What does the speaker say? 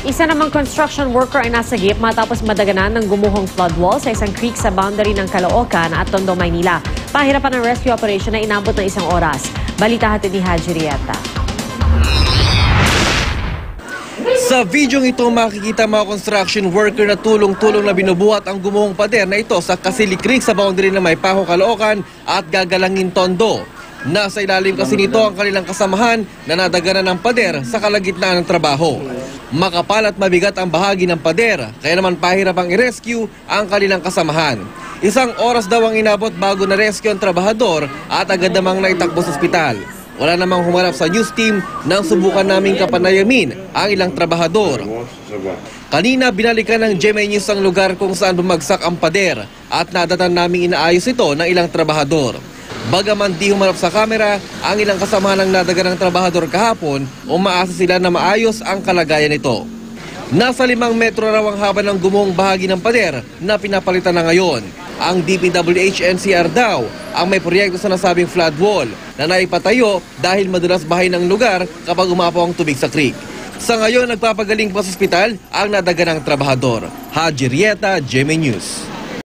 Isa namang construction worker ay nasagip matapos madaganan ng gumuhong flood wall sa isang creek sa boundary ng Caloocan at Tondo, Maynila. Pahirapan ng rescue operation na inabot ng 1 oras. Balita hatid ni Haji Rieta. Sa videong ito makikita mga construction worker na tulong-tulong na binubuhat ang gumuhong pader na ito sa Kasili Creek sa boundary ng Maypaho, Caloocan at Gagalangin, Tondo. Nasa ilalim kasi nito ang kanilang kasamahan na nadaganan ng pader sa kalagitnaan ng trabaho. Makapal at mabigat ang bahagi ng pader, kaya naman pahirap ang i-rescue ang kanilang kasamahan. 1 oras daw ang inabot bago na-rescue ang trabahador at agad namang naitakbo sa ospital. Wala namang humarap sa news team nang subukan naming kapanayamin ang ilang trabahador. Kanina binalikan ng GMA News ang lugar kung saan bumagsak ang pader at nadatan naming inaayos ito ng ilang trabahador. Bagaman di humarap sa kamera ang ilang kasama ng nadaganang trabahador kahapon, umaasa sila na maayos ang kalagayan nito. Nasa 5 metro raw ang haba ng gumuhong bahagi ng pader na pinapalitan na ngayon. Ang DPWH-NCR daw ang may proyekto sa nasabing flood wall na naipatayo dahil madalas bahay ng lugar kapag umapaw ang tubig sa creek. Sa ngayon, nagpapagaling pa sa ospital ang nadaganang trabahador. Haji Rieta, GMA News.